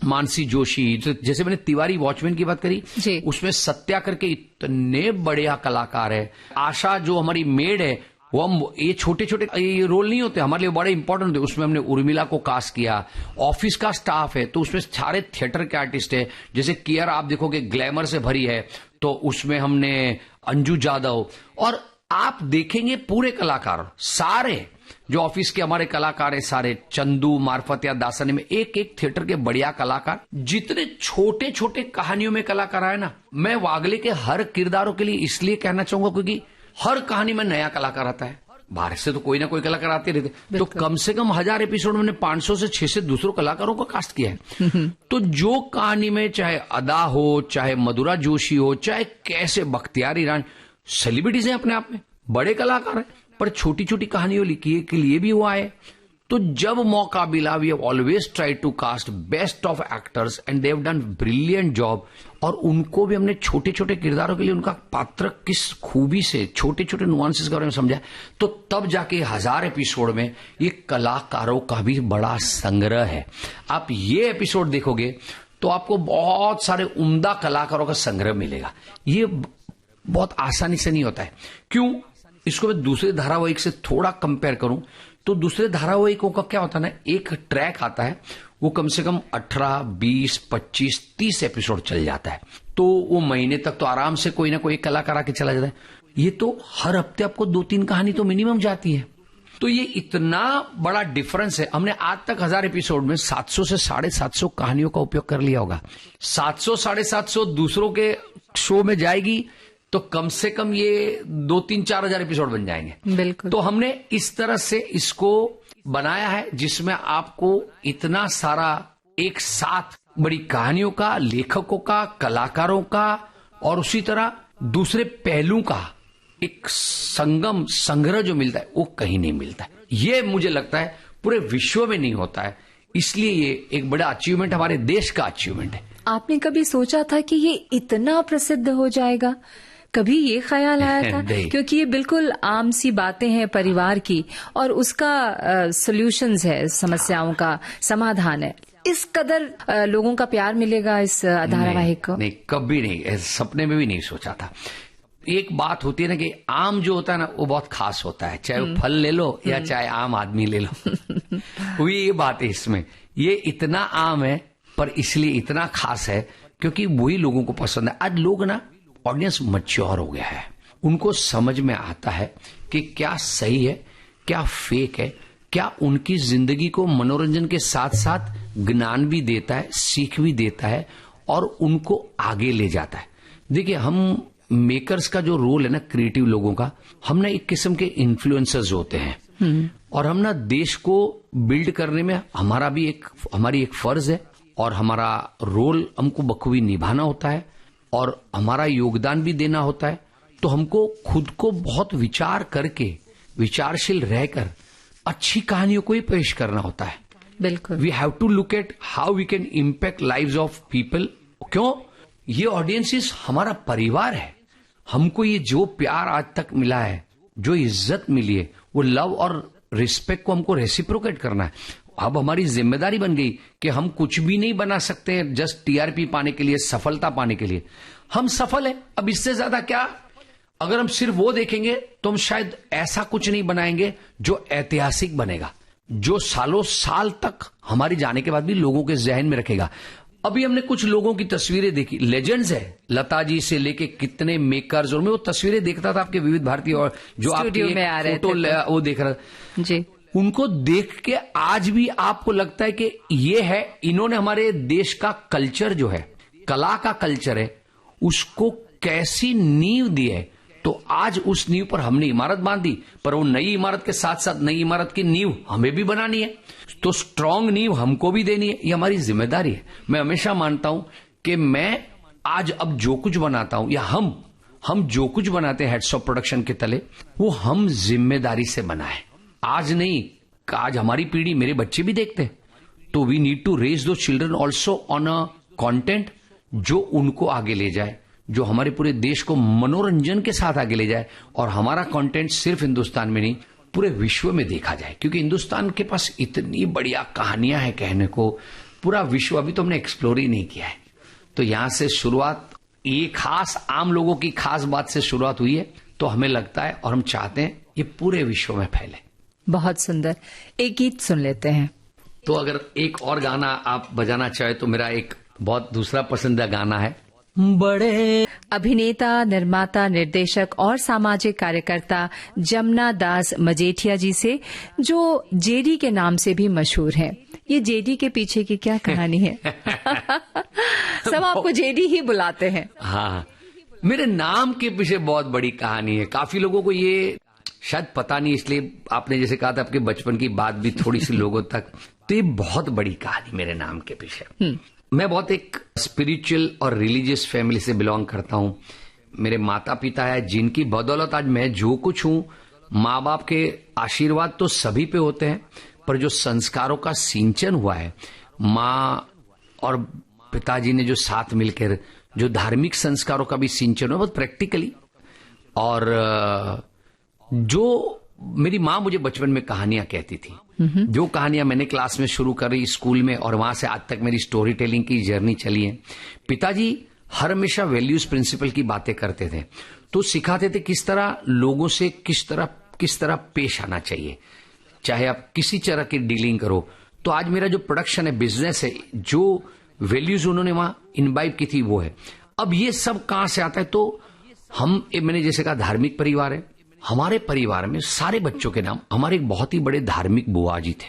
मानसी जोशी, जैसे मैंने तिवारी वॉचमैन की बात करी, उसमें सत्या करके इतने बढ़िया कलाकार है। आशा जो हमारी मेड है, वो हम ये छोटे छोटे ये रोल नहीं होते, हमारे लिए बड़े इंपॉर्टेंट होते, उसमें हमने उर्मिला को कास्ट किया। ऑफिस का स्टाफ है तो उसमें सारे थिएटर के आर्टिस्ट है, जैसे केयर आप देखोगे ग्लैमर से भरी है, तो उसमें हमने अंजू जादव, और आप देखेंगे पूरे कलाकार सारे जो ऑफिस के हमारे कलाकार है सारे, चंदू मार्फत या दासने में एक एक थिएटर के बढ़िया कलाकार, जितने छोटे छोटे कहानियों में कलाकार आए ना। मैं वागले के हर किरदारों के लिए इसलिए कहना चाहूंगा क्योंकि हर कहानी में नया कलाकार आता है, बाहर से तो कोई ना कोई कलाकार आते रहते, तो कम से कम 1000 एपिसोड में 500 से 600 दूसरों कलाकारों को कास्ट किया है। तो जो कहानी में चाहे अदा हो, चाहे मधुरा जोशी हो, चाहे कैसे बख्तियार ईरानी, सेलिब्रिटीज हैं अपने आप में, बड़े कलाकार हैं, पर छोटी छोटी कहानियों लिखी के लिए भी वो आए। तो जब मौका मिला, we have always try to cast best of actors and they have done brilliant job. और उनको भी हमने छोटे छोटे किरदारों के लिए उनका पात्र किस खूबी से, छोटे छोटे नुआंसेस के बारे में समझा, तो तब जाके 1000 एपिसोड में ये कलाकारों का भी बड़ा संग्रह है। आप ये एपिसोड देखोगे तो आपको बहुत सारे उम्दा कलाकारों का संग्रह मिलेगा। ये बहुत आसानी से नहीं होता है। क्यों? इसको मैं दूसरे धारावाहिक से थोड़ा कंपेयर करूं तो दूसरे धारावाहिकों का क्या होता है ना, एक ट्रैक आता है, वो कम से कम 18, 20, 25, 30 एपिसोड चल जाता है, तो वो महीने तक तो आराम से कोई ना कोई कलाकार आके चला जाता है। ये तो हर हफ्ते आपको 2-3 कहानी तो मिनिमम जाती है। तो ये इतना बड़ा डिफरेंस है। हमने आज तक 1000 एपिसोड में 700 से 750 कहानियों का उपयोग कर लिया होगा। 700, 750 दूसरों के शो में जाएगी तो कम से कम ये 2-3-4 हजार एपिसोड बन जाएंगे। बिल्कुल। तो हमने इस तरह से इसको बनाया है जिसमें आपको इतना सारा एक साथ बड़ी कहानियों का, लेखकों का, कलाकारों का और उसी तरह दूसरे पहलू का एक संगम संग्रह जो मिलता है वो कहीं नहीं मिलता है। ये मुझे लगता है पूरे विश्व में नहीं होता है, इसलिए ये एक बड़ा अचीवमेंट, हमारे देश का अचीवमेंट है। आपने कभी सोचा था कि ये इतना प्रसिद्ध हो जाएगा? कभी ये ख्याल आया था? क्योंकि ये बिल्कुल आम सी बातें हैं परिवार की और उसका सॉल्यूशंस है, समस्याओं का समाधान है। इस कदर लोगों का प्यार मिलेगा इस धारावाहिक को? नहीं, कभी नहीं, सपने में भी नहीं सोचा था। एक बात होती है ना कि आम जो होता है ना वो बहुत खास होता है, चाहे वो फल ले लो या चाहे आम आदमी ले लो। वही ये बात है इसमें, ये इतना आम है पर इसलिए इतना खास है क्योंकि वही लोगों को पसंद है। आज लोग ना, ऑडियंस मैच्योर हो गया है, उनको समझ में आता है कि क्या सही है, क्या फेक है, क्या उनकी जिंदगी को मनोरंजन के साथ साथ ज्ञान भी देता है, सीख भी देता है और उनको आगे ले जाता है। देखिए, हम मेकर्स का जो रोल है ना, क्रिएटिव लोगों का, हम ना एक किस्म के इन्फ्लुएंसर्स होते हैं और हम ना देश को बिल्ड करने में हमारी एक फर्ज है और हमारा रोल हमको बखूबी निभाना होता है और हमारा योगदान भी देना होता है। तो हमको खुद को बहुत विचार करके, विचारशील रहकर अच्छी कहानियों को ही पेश करना होता है। बिल्कुल। We have to look at how we can impact lives of people. क्यों? ये ऑडियंसेस हमारा परिवार है। हमको ये जो प्यार आज तक मिला है, जो इज्जत मिली है, वो लव और रिस्पेक्ट को हमको रेसिप्रोकेट करना है। अब हमारी जिम्मेदारी बन गई कि हम कुछ भी नहीं बना सकते जस्ट टीआरपी पाने के लिए, सफलता पाने के लिए। हम सफल हैं, अब इससे ज्यादा क्या? अगर हम सिर्फ वो देखेंगे तो हम शायद ऐसा कुछ नहीं बनाएंगे जो ऐतिहासिक बनेगा, जो सालों साल तक हमारी जाने के बाद भी लोगों के जहन में रखेगा। अभी हमने कुछ लोगों की तस्वीरें देखी, लेजेंड्स है, लता जी से लेके कितने मेकर्स, और मैं वो तस्वीरें देखता था आपके विविध भारती और जो आपकी फोटो वो देख रहा था जी, उनको देख के आज भी आपको लगता है कि ये है, इन्होंने हमारे देश का कल्चर जो है, कला का कल्चर है, उसको कैसी नींव दी है। तो आज उस नींव पर हमने इमारत बांधी, पर वो नई इमारत के साथ साथ नई इमारत की नींव हमें भी बनानी है, तो स्ट्रांग नींव हमको भी देनी है, ये हमारी जिम्मेदारी है। मैं हमेशा मानता हूं कि मैं आज अब जो कुछ बनाता हूं या हम जो कुछ बनाते हैं हेड्स ऑफ प्रोडक्शन के तले, वो हम जिम्मेदारी से बनाए। आज नहीं, आज हमारी पीढ़ी, मेरे बच्चे भी देखते हैं, तो वी नीड टू रेज दो children also on a content जो उनको आगे ले जाए, जो हमारे पूरे देश को मनोरंजन के साथ आगे ले जाए, और हमारा कंटेंट सिर्फ हिंदुस्तान में नहीं पूरे विश्व में देखा जाए, क्योंकि हिंदुस्तान के पास इतनी बढ़िया कहानियां हैं कहने को, पूरा विश्व अभी तो हमने एक्सप्लोर ही नहीं किया है। तो यहां से शुरुआत, ये खास आम लोगों की खास बात से शुरुआत हुई है, तो हमें लगता है और हम चाहते हैं ये पूरे विश्व में फैले। बहुत सुंदर, एक गीत सुन लेते हैं। तो अगर एक और गाना आप बजाना चाहे तो मेरा एक बहुत दूसरा पसंदीदा गाना है, बड़े अभिनेता, निर्माता, निर्देशक और सामाजिक कार्यकर्ता जमुना दास मजेठिया जी से, जो जेडी के नाम से भी मशहूर हैं। ये जेडी के पीछे की क्या कहानी है? सब आपको जेडी ही बुलाते हैं। हाँ, मेरे नाम के पीछे बहुत बड़ी कहानी है। काफी लोगों को ये शायद पता नहीं, इसलिए आपने जैसे कहा था आपके बचपन की बात भी थोड़ी सी लोगों तक, तो ये बहुत बड़ी कहानी मेरे नाम के पीछे। मैं बहुत एक स्पिरिचुअल और रिलीजियस फैमिली से बिलोंग करता हूं। मेरे माता पिता है जिनकी बदौलत आज मैं जो कुछ हूं। माँ बाप के आशीर्वाद तो सभी पे होते हैं, पर जो संस्कारों का सिंचन हुआ है, माँ और पिताजी ने जो साथ मिलकर जो धार्मिक संस्कारों का भी सिंचन हुआ बहुत प्रैक्टिकली, और जो मेरी माँ मुझे बचपन में कहानियां कहती थी, जो कहानियां मैंने क्लास में शुरू करी स्कूल में, और वहां से आज तक मेरी स्टोरी टेलिंग की जर्नी चली है। पिताजी हर हमेशा वैल्यूज प्रिंसिपल की बातें करते थे, तो सिखाते थे किस तरह लोगों से किस तरह पेश आना चाहिए, चाहे आप किसी तरह की डीलिंग करो। तो आज मेरा जो प्रोडक्शन है, बिजनेस है, जो वैल्यूज उन्होंने वहां इनबाइब की थी वो है। अब ये सब कहां से आता है? तो मैंने जैसे कहा धार्मिक परिवार है, हमारे परिवार में सारे बच्चों के नाम, हमारे एक बहुत ही बड़े धार्मिक बुआ जी थे,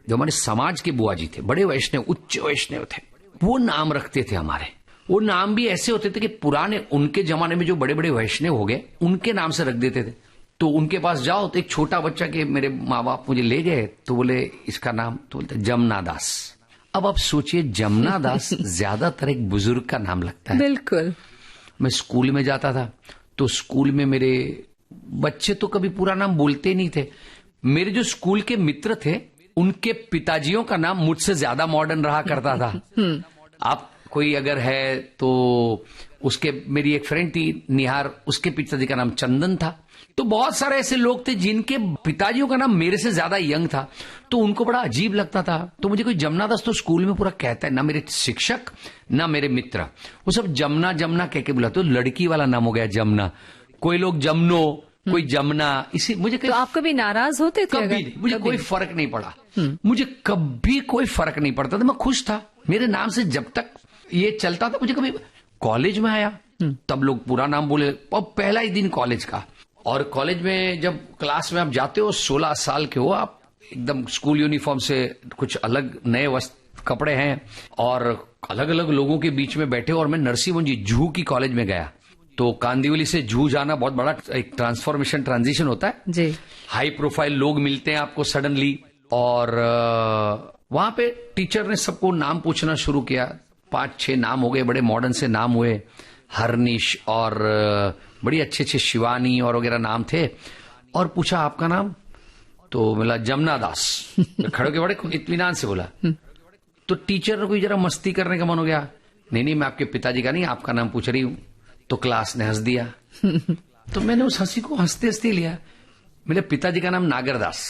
जो हमारे समाज के बुआ जी थे, बड़े वैष्णव, उच्च वैष्णव थे, वो नाम रखते थे हमारे। वो नाम भी ऐसे होते थे कि पुराने, उनके जमाने में जो बड़े बड़े वैष्णव हो गए, उनके नाम से रख देते थे। तो उनके पास जाओ तो एक छोटा बच्चा के मेरे माँ बाप मुझे ले गए, तो बोले इसका नाम, तो बोलते जमुना दास। अब आप सोचिए, जमुना दास ज्यादातर एक बुजुर्ग का नाम लगता है। बिल्कुल। मैं स्कूल में जाता था, तो स्कूल में मेरे बच्चे तो कभी पूरा नाम बोलते नहीं थे। मेरे जो स्कूल के मित्र थे, उनके पिताजियों का नाम मुझसे ज्यादा मॉडर्न रहा करता था। आप कोई अगर है तो उसके, मेरी एक फ्रेंड थी निहार, उसके पिताजी का नाम चंदन था। तो बहुत सारे ऐसे लोग थे जिनके पिताजियों का नाम मेरे से ज्यादा यंग था, तो उनको बड़ा अजीब लगता था। तो मुझे कोई जमुना दास तो स्कूल में पूरा कहता है, ना मेरे शिक्षक ना मेरे मित्र, वो सब जमुना जमुना कह के बुलाते। तो लड़की वाला नाम हो गया जमुना, कोई लोग जमुनो, कोई जमुना, इसी मुझे। तो आप कभी नाराज होते थे? कभी मुझे कोई फर्क नहीं पड़ा, मुझे कभी कोई फर्क नहीं पड़ता था, मैं खुश था मेरे नाम से जब तक ये चलता था। मुझे कभी, कॉलेज में आया तब लोग पूरा नाम बोले, और पहला ही दिन कॉलेज का, और कॉलेज में जब क्लास में आप जाते हो, 16 साल के हो आप, एकदम स्कूल यूनिफॉर्म से कुछ अलग नए वस्त्र कपड़े हैं, और अलग अलग लोगों के बीच में बैठे हो। और मैं नरसिंहजी जूहू की कॉलेज में गया, तो कांदिवली से जूहू जाना बहुत बड़ा एक ट्रांजिशन होता है जी। हाई प्रोफाइल लोग मिलते हैं आपको सडनली, और वहां पे टीचर ने सबको नाम पूछना शुरू किया। 5-6 नाम हो गए, बड़े मॉडर्न से नाम हुए, हरनिश और बड़ी अच्छे अच्छे शिवानी और वगैरह नाम थे। और पूछा आपका नाम, तो बोला जमुना दास। खड़े के बड़े इत्मीनान से बोला। तो टीचर को जरा मस्ती करने का मन हो गया, नहीं मैं आपके पिताजी का नहीं, आपका नाम पूछ रही हूं। तो क्लास ने हंस दिया। तो मैंने उस हंसी को हंसते हंसते लिया। मेरे पिताजी का नाम नागरदास,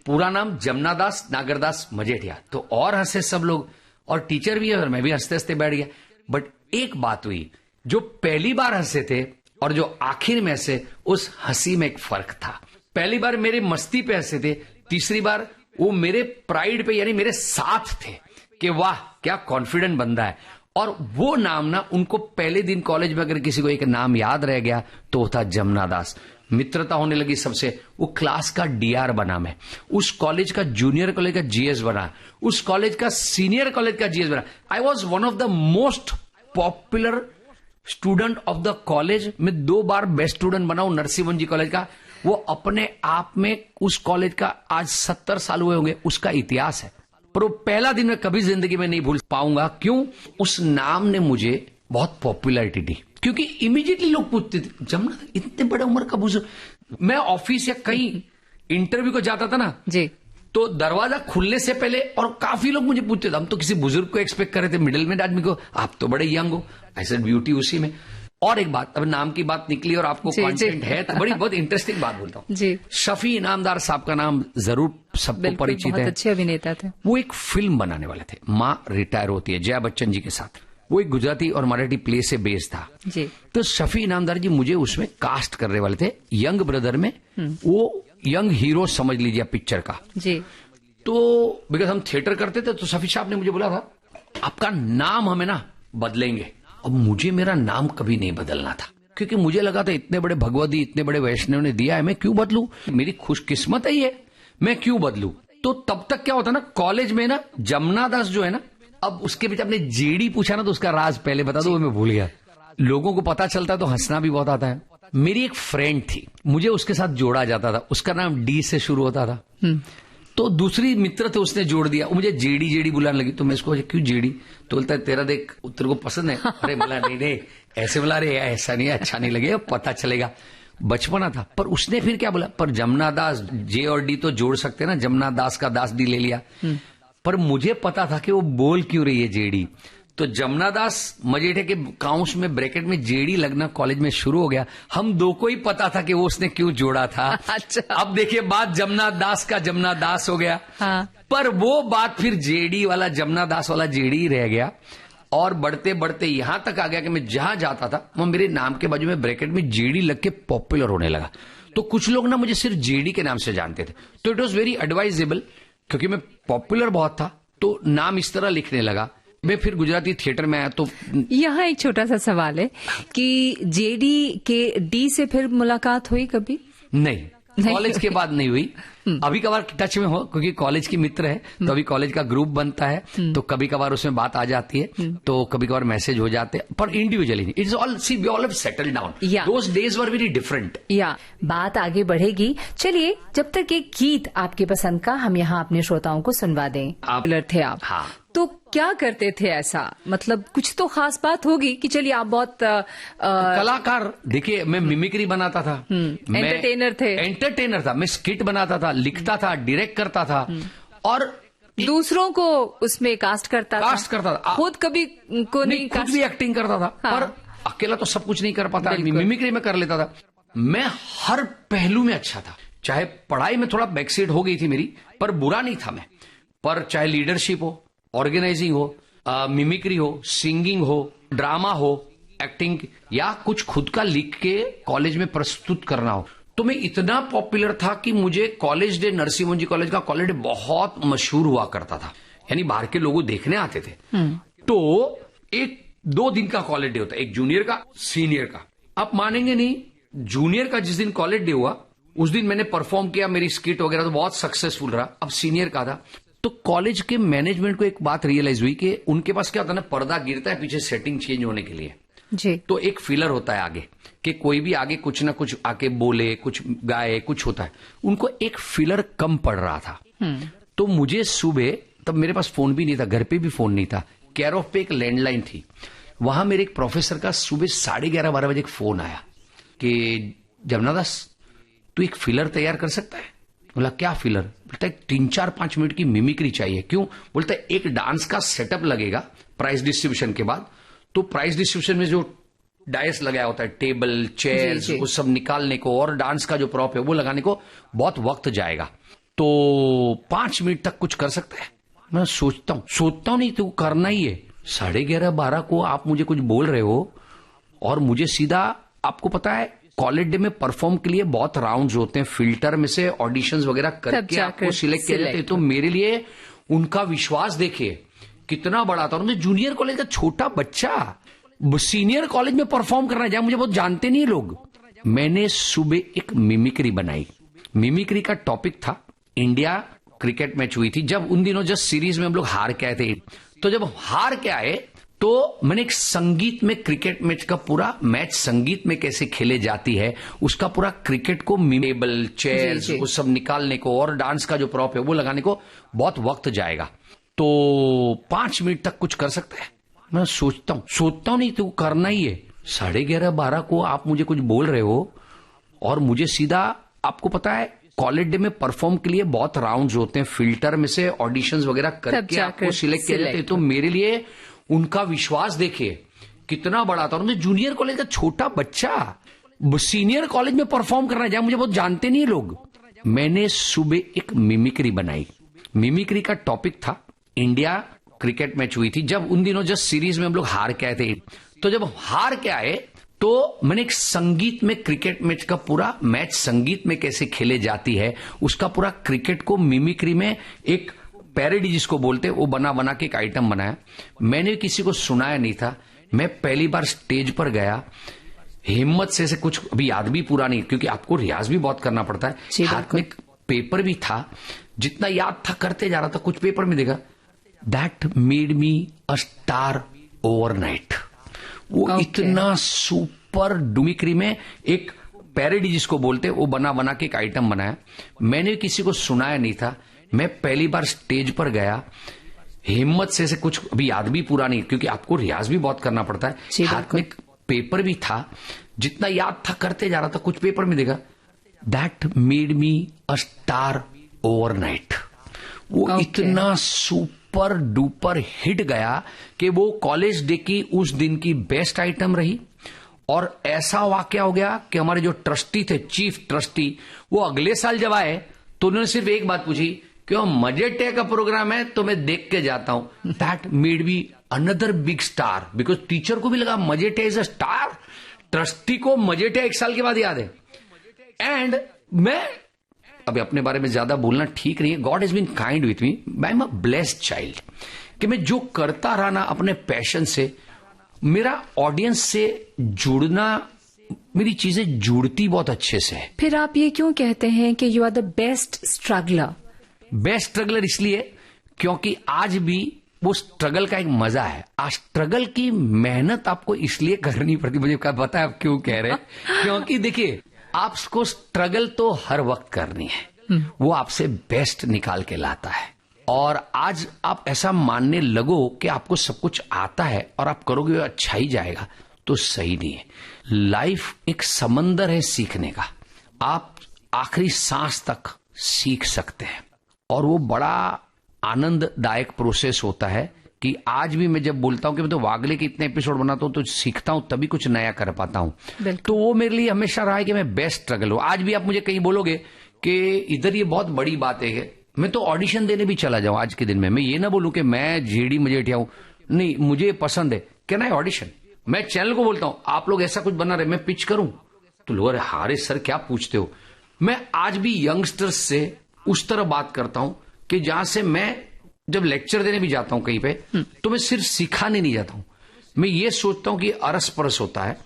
पूरा नाम जमुना दास नागरदास मजेठिया। तो और हंसे सब लोग, और टीचर भी है, और मैं भी हंसते हंसते बैठ गया। बट एक बात हुई, जो पहली बार हंसे थे और जो आखिर में हंसे, उस हंसी में एक फर्क था। पहली बार मेरे मस्ती पे हंसे थे, तीसरी बार वो मेरे प्राइड पे, यानी मेरे साथ थे कि वाह क्या कॉन्फिडेंट बंदा है। और वो नाम ना उनको पहले दिन कॉलेज में अगर किसी को एक नाम याद रह गया तो वो था जमुना दास। मित्रता होने लगी सबसे। वो क्लास का डीआर बना, मैं उस कॉलेज का जूनियर कॉलेज का जीएस बना, उस कॉलेज का सीनियर कॉलेज का जीएस बना। I was one of the most popular student of the college. मैं 2 बार बेस्ट स्टूडेंट बना हूं नरसिम्हन जी कॉलेज का। वो अपने आप में उस कॉलेज का आज 70 साल हुए होंगे, उसका इतिहास है। पर वो पहला दिन मैं कभी जिंदगी में नहीं भूल पाऊंगा। क्यों? उस नाम ने मुझे बहुत पॉपुलैरिटी दी, क्योंकि इमीडिएटली लोग पूछते थे जमुना इतने बड़े उम्र का बुजुर्ग। मैं ऑफिस या कहीं इंटरव्यू को जाता था ना जी, तो दरवाजा खुलने से पहले और काफी लोग मुझे पूछते थे, हम तो किसी बुजुर्ग को एक्सपेक्ट कर रहे थे, मिडिल में आदमी को, आप तो बड़े यंग हो। ऐसे ब्यूटी उसी में। और एक बात, अब नाम की बात निकली और आपको कॉन्टेंट है तो बड़ी बहुत इंटरेस्टिंग बात बोलता हूँ जी। शफी इनामदार साहब का नाम जरूर सबको परिचित है। बहुत अच्छे अभिनेता थे। वो एक फिल्म बनाने वाले थे, माँ रिटायर होती है, जया बच्चन जी के साथ। वो एक गुजराती और मराठी प्ले से बेस्ड था जी। तो शफी इनामदार जी मुझे उसमें कास्ट करने वाले थे यंग ब्रदर में। वो यंग हीरो समझ लीजिए पिक्चर का जी। तो बिकॉज हम थिएटर करते थे तो शफी साहब ने मुझे बोला था आपका नाम हमें ना बदलेंगे। अब मुझे मेरा नाम कभी नहीं बदलना था, क्योंकि मुझे लगा था इतने बड़े भगवती इतने बड़े वैष्णव ने दिया है, मैं क्यों बदलूं? मेरी खुशकिस्मत है ये, मैं क्यों बदलूं? तो तब तक क्या होता ना, कॉलेज में ना जमुना दास जो है ना, अब उसके बीच आपने जेडी पूछा ना तो उसका राज पहले बता दो, वो मैं भूल गया। लोगों को पता चलता तो हंसना भी बहुत आता है। मेरी एक फ्रेंड थी, मुझे उसके साथ जोड़ा जाता था, उसका नाम डी से शुरू होता था। तो दूसरी मित्र थे, उसने जोड़ दिया, मुझे जेडी जेडी बुलाने लगी। तो मैं इसको क्यों जेडी? तो बोलता है तेरा देख तेरे को पसंद है। अरे बोला नहीं नहीं ऐसे बोला, अरे ऐसा नहीं है, अच्छा नहीं लगेगा, पता चलेगा। बचपना था। पर उसने फिर क्या बोला, पर जमुना दास जे और डी तो जोड़ सकते ना, जमुना दास का दास डी ले लिया। पर मुझे पता था कि वो बोल क्यों रही है जेडी। तो जमुना दास मजेठे के काउंस में ब्रैकेट में जेडी लगना कॉलेज में शुरू हो गया। हम दो को ही पता था कि वो उसने क्यों जोड़ा था। अच्छा। अब देखिए बात जमुना दास का जमुना दास हो गया। हाँ। पर वो बात फिर जेडी वाला जमुना दास वाला जेडी ही रह गया। और बढ़ते बढ़ते यहां तक आ गया कि मैं जहां जाता था वो मेरे नाम के बाजू में ब्रैकेट में जेडी लग के पॉपुलर होने लगा। तो कुछ लोग ना मुझे सिर्फ जेडी के नाम से जानते थे। तो इट वॉज वेरी एडवाइजेबल, क्योंकि मैं पॉपुलर बहुत था तो नाम इस तरह लिखने लगा। मैं फिर गुजराती थिएटर में आया तो यहाँ एक छोटा सा सवाल है कि जेडी के डी से फिर मुलाकात हुई कभी? नहीं, कॉलेज के बाद नहीं हुई। अभी कभार टच में हो, क्योंकि कॉलेज की मित्र है तो अभी कॉलेज का ग्रुप बनता है तो कभी कभार उसमें बात आ जाती है, तो कभी कभार मैसेज हो जाते हैं, पर इंडिविजुअली नहीं। It's all see we all have settled down. Those days were very different. या बात आगे बढ़ेगी। चलिए जब तक एक गीत आपके पसंद का हम यहाँ अपने श्रोताओं को सुनवा दें। आप थे आप। हाँ। तो क्या करते थे ऐसा? मतलब कुछ तो खास बात होगी कि चलिए आप बहुत कलाकार। देखिए मैं मिमिक्री बनाता था, एंटरटेनर था, मैं स्किट बनाता था, लिखता था, डायरेक्ट करता था और दूसरों को उसमें कास्ट करता था। खुद कभी को नहीं खुद भी एक्टिंग करता था। हाँ। पर अकेला तो सब कुछ नहीं कर पाता, मिमिक्री में कर लेता था। मैं हर पहलू में अच्छा था। चाहे पढ़ाई में थोड़ा बैकसीट हो गई थी मेरी, पर बुरा नहीं था मैं। पर चाहे लीडरशिप हो, ऑर्गेनाइजिंग हो, मिमिक्री हो, सिंगिंग हो, ड्रामा हो, एक्टिंग या कुछ खुद का लिख के कॉलेज में प्रस्तुत करना हो, तो मैं इतना पॉपुलर था कि मुझे कॉलेज डे, नरसिम्हन जी कॉलेज का कॉलेज डे बहुत मशहूर हुआ करता था। यानी बाहर के लोग देखने आते थे। तो एक 2 दिन का कॉलेज डे होता है, एक जूनियर का, सीनियर का। आप मानेंगे नहीं, जूनियर का जिस दिन कॉलेज डे हुआ उस दिन मैंने परफॉर्म किया, मेरी स्किट वगैरह तो बहुत सक्सेसफुल रहा। अब सीनियर का था तो कॉलेज के मैनेजमेंट को एक बात रियलाइज हुई कि उनके पास क्या होता है ना, पर्दा गिरता है पीछे सेटिंग चेंज होने के लिए जी। तो एक फिलर होता है आगे कि कोई भी आगे कुछ ना कुछ आके बोले, कुछ गाए, कुछ होता है। उनको एक फिलर कम पड़ रहा था। तो मुझे सुबह, तब मेरे पास फोन भी नहीं था, घर पे भी फोन नहीं था, केयर ऑफ पे एक लैंडलाइन थी, वहां मेरे एक प्रोफेसर का सुबह 11:30-12 बजे एक फोन आया कि जमुना दास तू एक फिलर तैयार कर सकता है? बोला क्या फिलर? बोलता है 3-4-5 मिनट की मिमिक्री चाहिए। क्यों? बोलता है एक डांस का सेटअप लगेगा प्राइस डिस्ट्रीब्यूशन के बाद। तो प्राइस डिस्ट्रीब्यूशन में जो डायस लगाया होता है, टेबल, चेयर्स, वो सब निकालने को और डांस का जो प्रॉप है वो लगाने को बहुत वक्त जाएगा। तो 5 मिनट तक कुछ कर सकता है? मैं सोचता हूं नहीं तो करना ही है। 11:30-12 को आप मुझे कुछ बोल रहे हो और मुझे सीधा, आपको पता है कॉलेज डे में परफॉर्म के लिए बहुत राउंड्स होते हैं, फिल्टर में से ऑडिशंस वगैरह करके आपको सिलेक्ट किया जाता है। तो मेरे लिए उनका विश्वास देखिए कितना बड़ा था, जूनियर कॉलेज का छोटा बच्चा सीनियर कॉलेज में परफॉर्म करना जहाँ मुझे बहुत जानते नहीं लोग। मैंने सुबह एक मिमिक्री बनाई। मिमिक्री का टॉपिक था इंडिया क्रिकेट मैच हुई थी, जब उन दिनों जस्ट सीरीज में हम लोग हार के आए थे। तो जब हार के आए तो मैंने एक संगीत में क्रिकेट मैच का पूरा मैच संगीत में कैसे खेले जाती है उसका पूरा क्रिकेट को टेबल चेयर्स वो सब निकालने को और डांस का जो प्रॉप है वो लगाने को बहुत वक्त जाएगा, तो 5 मिनट तक कुछ कर सकते हैं। मैं सोचता हूं नहीं तो करना ही है। 11:30-12 को आप मुझे कुछ बोल रहे हो और मुझे सीधा, आपको पता है कॉलेज डे में परफॉर्म के लिए बहुत राउंड्स होते हैं, फिल्टर में से ऑडिशंस वगैरह करके आपको सिलेक्ट किया जाता है। तो मेरे लिए उनका विश्वास देखिए कितना बड़ा था। जूनियर कॉलेज का छोटा बच्चा सीनियर कॉलेज में परफॉर्म करना जहाँ मुझे बहुत जानते नहीं लोग। मैंने सुबह एक मिमिक्री बनाई। मिमिक्री का टॉपिक था इंडिया क्रिकेट मैच हुई थी, जब उन दिनों जस्ट सीरीज में हम लोग हार के आए थे। तो जब हार के आए तो मैंने एक संगीत में क्रिकेट मैच का पूरा मैच संगीत में कैसे खेले जाती है उसका पूरा क्रिकेट को मिमिक्री में एक पैरोडी जिसको बोलते हैं वो बना के एक आइटम बनाया। मैंने किसी को सुनाया नहीं था। मैं पहली बार स्टेज पर गया, हिम्मत से कुछ अभी याद भी पूरा नहीं क्योंकि आपको रियाज भी बहुत करना पड़ता है। हाथ में पेपर भी था, जितना याद था करते जा रहा था। कुछ पेपर में देखा, that made me a star overnight. वो इतना सुपर डुमिक्री में एक पैरोडी जिसको बोलते हैं वो बना के एक आइटम बनाया। मैंने किसी को सुनाया नहीं था। मैं पहली बार स्टेज पर गया, हिम्मत से कुछ अभी याद भी पूरा नहीं क्योंकि आपको रियाज भी बहुत करना पड़ता है। हाथ में पेपर भी था, जितना याद था करते जा रहा था। कुछ पेपर में देखा, that made me a star overnight. वो इतना सुपर डुपर हिट गया कि वो कॉलेज डे की उस दिन की बेस्ट आइटम रही। और ऐसा वाकया हो गया कि हमारे जो ट्रस्टी थे, चीफ ट्रस्टी, वो अगले साल जब आए तो उन्होंने सिर्फ एक बात पूछी, क्यों मजेटे का प्रोग्राम है तो मैं देख के जाता हूं। That made me another big star, because teacher को भी लगा मजेटे इज अ स्टार, ट्रस्टी को मजेटे 1 साल के बाद याद है। एंड मैं अभी अपने बारे में ज्यादा बोलना ठीक नहीं है। God has been kind with me, I am a blessed child कि मैं जो करता रहा ना अपने पैशन से, मेरा ऑडियंस से जुड़ना, मेरी चीजें जुड़ती बहुत अच्छे से। फिर आप ये क्यों कहते हैं कि you are the best struggler? Best struggler इसलिए क्योंकि आज भी वो स्ट्रगल का एक मजा है। आज स्ट्रगल की मेहनत आपको इसलिए करनी पड़ती, मुझे पता है आप क्यों कह रहे हैं। क्योंकि देखिए आपको स्ट्रगल तो हर वक्त करनी है, वो आपसे बेस्ट निकाल के लाता है। और आज आप ऐसा मानने लगो कि आपको सब कुछ आता है और आप करोगे अच्छा ही जाएगा, तो सही नहीं है। लाइफ एक समंदर है सीखने का। आप आखिरी सांस तक सीख सकते हैं और वो बड़ा आनंददायक प्रोसेस होता है कि आज भी मैं जब बोलता हूं कि मैं तो वागले के इतने एपिसोड बनाता हूं तो सीखता हूं, तभी कुछ नया कर पाता हूं। तो वो मेरे लिए हमेशा रहा है कि मैं बेस्ट स्ट्रगल हूं। आज भी आप मुझे कहीं बोलोगे कि इधर ये बहुत बड़ी बात है, मैं तो ऑडिशन देने भी चला जाऊं आज के दिन में। मैं ये ना बोलूं कि मैं जेडी मजेठिया हूं, नहीं, मुझे पसंद है क्या ना ऑडिशन। मैं चैनल को बोलता हूं आप लोग ऐसा कुछ बना रहे, मैं पिच करूं तो लोग अरे हारे सर क्या पूछते हो। मैं आज भी यंगस्टर्स से उस तरह बात करता हूं कि जहां से मैं जब लेक्चर देने भी जाता हूं कहीं पे तो मैं सिर्फ सिखाने नहीं जाता हूं, मैं ये सोचता हूं कि अरस परस होता है।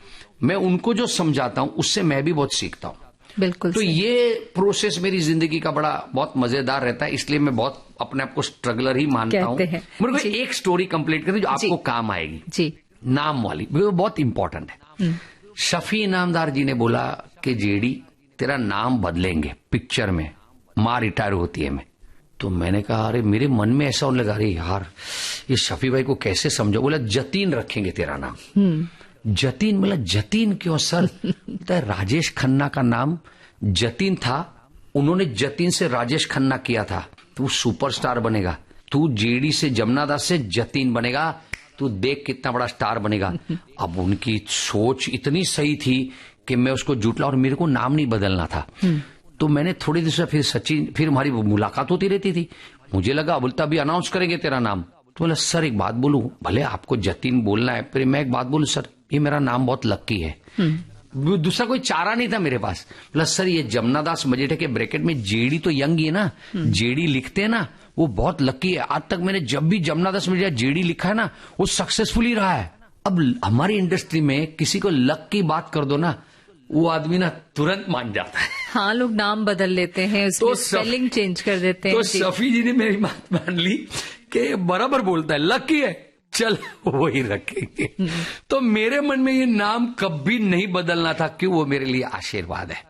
मैं उनको जो समझाता हूं उससे मैं भी बहुत सीखता हूं। बिल्कुल। तो ये प्रोसेस मेरी जिंदगी का बड़ा बहुत मजेदार रहता है, इसलिए मैं बहुत अपने आप को स्ट्रगलर ही मानता हूं। मेरे को एक स्टोरी कंप्लीट करनी जो आपको काम आएगी जी, नाम वाली, बहुत इंपॉर्टेंट है। शफी इनामदार जी ने बोला कि जेडी तेरा नाम बदलेंगे पिक्चर में, मां रिटायर होती है। मैं तो मैंने कहा अरे मेरे मन में ऐसा होने लगा, अरे यार ये शफी भाई को कैसे समझो। बोला जतीन रखेंगे तेरा नाम। जतीन, बोला जतीन क्यों सर? राजेश खन्ना का नाम जतीन था, उन्होंने जतीन से राजेश खन्ना किया था। तू सुपरस्टार बनेगा, तू जेडी से जमुना दास से जतीन बनेगा, तू देख कितना बड़ा स्टार बनेगा। अब उनकी सोच इतनी सही थी कि मैं उसको जुटला और मेरे को नाम नहीं बदलना था। तो मैंने थोड़ी देर से फिर सचिन, फिर हमारी मुलाकात होती रहती थी। मुझे लगा बोलता अभी अनाउंस करेंगे तेरा नाम। तो बोला सर एक बात बोलूं, भले आपको जतीन बोलना है, फिर मैं एक बात बोलूं सर, ये मेरा नाम बहुत लक्की है। दूसरा कोई चारा नहीं था मेरे पास। बोला सर ये जमुना दास मजेठे के ब्रैकेट में जेडी तो यंग ही है ना, जेडी लिखते हैं ना, वो बहुत लकी है। आज तक मैंने जब भी जमुना दास मिर्जा जेडी लिखा है ना, वो सक्सेसफुली रहा है। अब हमारी इंडस्ट्री में किसी को लक की बात कर दो ना, वो आदमी ना तुरंत मान जाता है। हाँ, लोग नाम बदल लेते हैं, उसमें स्पेलिंग चेंज कर देते हैं। तो सफी जी ने मेरी बात मान ली कि बराबर बोलता है, लकी है, चल वही रखेंगे। तो मेरे मन में ये नाम कभी नहीं बदलना था, क्यों, वो मेरे लिए आशीर्वाद है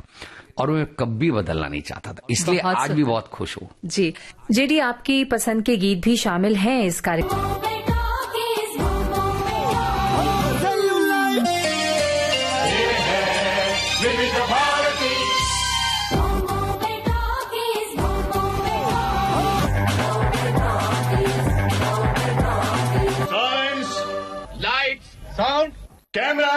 और मैं कभी बदलना नहीं चाहता था, इसलिए आज भी बहुत खुश हूँ। जी जेडी, आपकी पसंद के गीत भी शामिल हैं इस कार्यक्रम। Vividh Bharati science, light, sound, camera